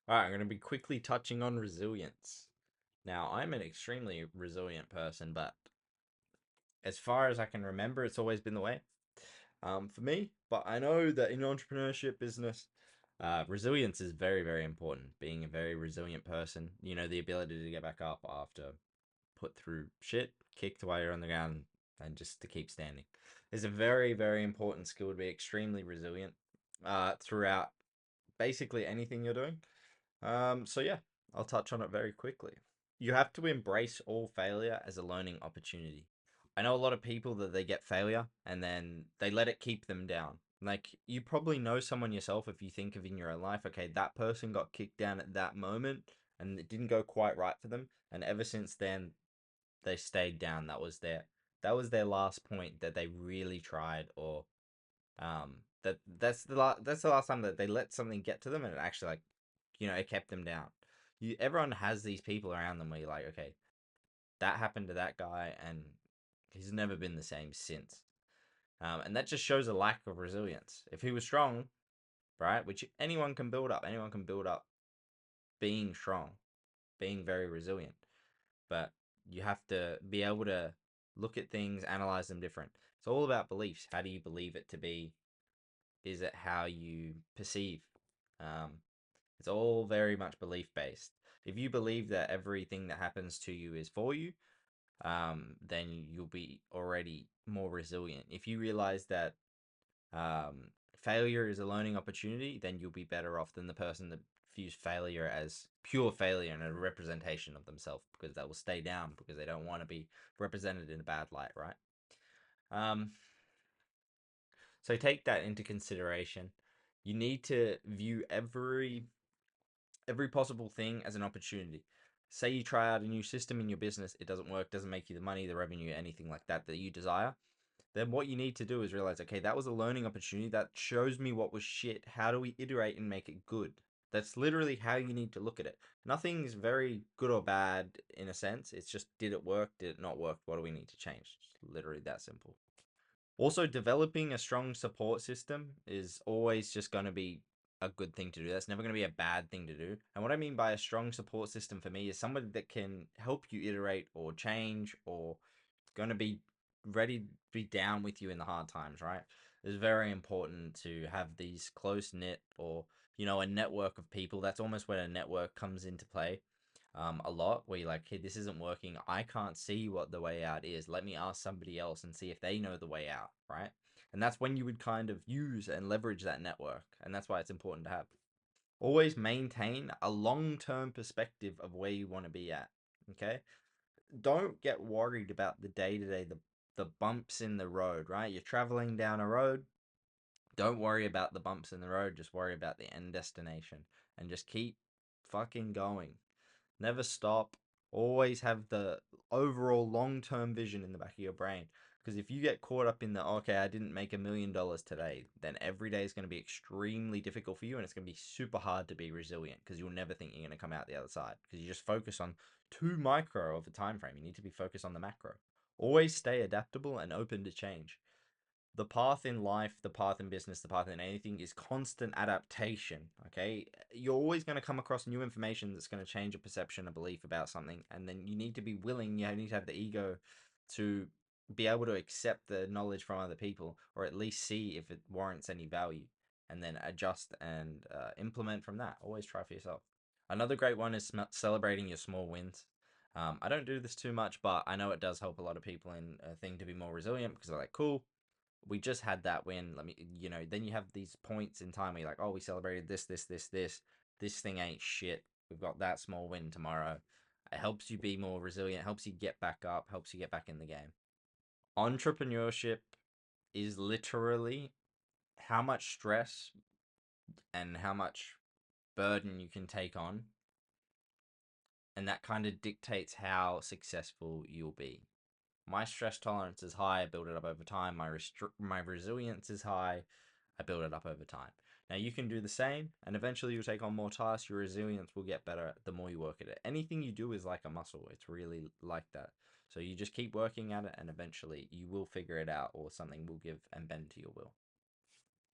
All right, I'm going to be quickly touching on resilience. Now, I'm an extremely resilient person, but as far as I can remember, it's always been the way for me. But I know that in entrepreneurship business, resilience is very, very important. Being a very resilient person, the ability to get back up after put through shit, kicked while you're on the ground, and just to keep standing is a very, very important skill to be extremely resilient throughout basically anything you're doing. So yeah, I'll touch on it very quickly. You have to embrace all failure as a learning opportunity. I know a lot of people that they get failure and then they let it keep them down. Like you probably know someone yourself if you think of in your own life, okay, that person got kicked down at that moment and it didn't go quite right for them, and ever since then they stayed down. That was their last point that they really tried, or that's the last time that they let something get to them and it actually like it kept them down. Everyone has these people around them where you're like, okay, that happened to that guy and he's never been the same since. And that just shows a lack of resilience. If he was strong, right, which anyone can build up being strong, being very resilient, but you have to be able to look at things, analyze them different. It's all about beliefs. How do you believe it to be? Is it how you perceive? Um, it's all very much belief based. If you believe that everything that happens to you is for you, then you'll be already more resilient. If you realize that failure is a learning opportunity, then you'll be better off than the person that views failure as pure failure and a representation of themselves, because they will stay down because they don't want to be represented in a bad light, right? Um, so take that into consideration. You need to view every possible thing as an opportunity. Say you try out a new system in your business, it doesn't work, doesn't make you the money, the revenue, anything like that that you desire. Then what you need to do is realize, okay, that was a learning opportunity that shows me what was shit. How do we iterate and make it good? That's literally how you need to look at it. Nothing's very good or bad in a sense. It's just, did it work? Did it not work? What do we need to change? It's literally that simple. Also, developing a strong support system is always just going to be a good thing to do. That's never going to be a bad thing to do. And what I mean by a strong support system for me is somebody that can help you iterate or change, or going to be ready to be down with you in the hard times, right? It's very important to have these close knit, or a network of people. That's almost where a network comes into play a lot, where you're like, hey, this isn't working. I can't see what the way out is. Let me ask somebody else and see if they know the way out, right? And that's when you would kind of use and leverage that network. And that's why it's important to have. Always maintain a long term perspective of where you want to be at. Okay. Don't get worried about the day to day, the bumps in the road, right? You're traveling down a road. Don't worry about the bumps in the road. Just worry about the end destination and just keep fucking going. Never stop. Always have the overall long term vision in the back of your brain. Because if you get caught up in the, okay, I didn't make $1 million today, then every day is going to be extremely difficult for you, and it's going to be super hard to be resilient because you'll never think you're going to come out the other side because you just focus on too micro of a time frame. You need to be focused on the macro. Always stay adaptable and open to change. The path in life, the path in business, the path in anything is constant adaptation. Okay, you're always going to come across new information that's going to change your perception, a belief about something, and then you need to be willing. You need to have the ego to be able to accept the knowledge from other people, or at least see if it warrants any value, and then adjust and implement from that. Always try for yourself. Another great one is celebrating your small wins. I don't do this too much, but I know it does help a lot of people in a thing to be more resilient, because they're like, cool, we just had that win. Let me, then you have these points in time where you're like, oh, we celebrated this. This thing ain't shit. We've got that small win tomorrow. It helps you be more resilient, helps you get back up, helps you get back in the game. Entrepreneurship is literally how much stress and how much burden you can take on. And that kind of dictates how successful you'll be. My stress tolerance is high. I build it up over time. My resilience is high. I build it up over time. Now you can do the same, and eventually you'll take on more tasks. Your resilience will get better the more you work at it. Anything you do is like a muscle. It's really like that. So you just keep working at it, and eventually you will figure it out, or something will give and bend to your will.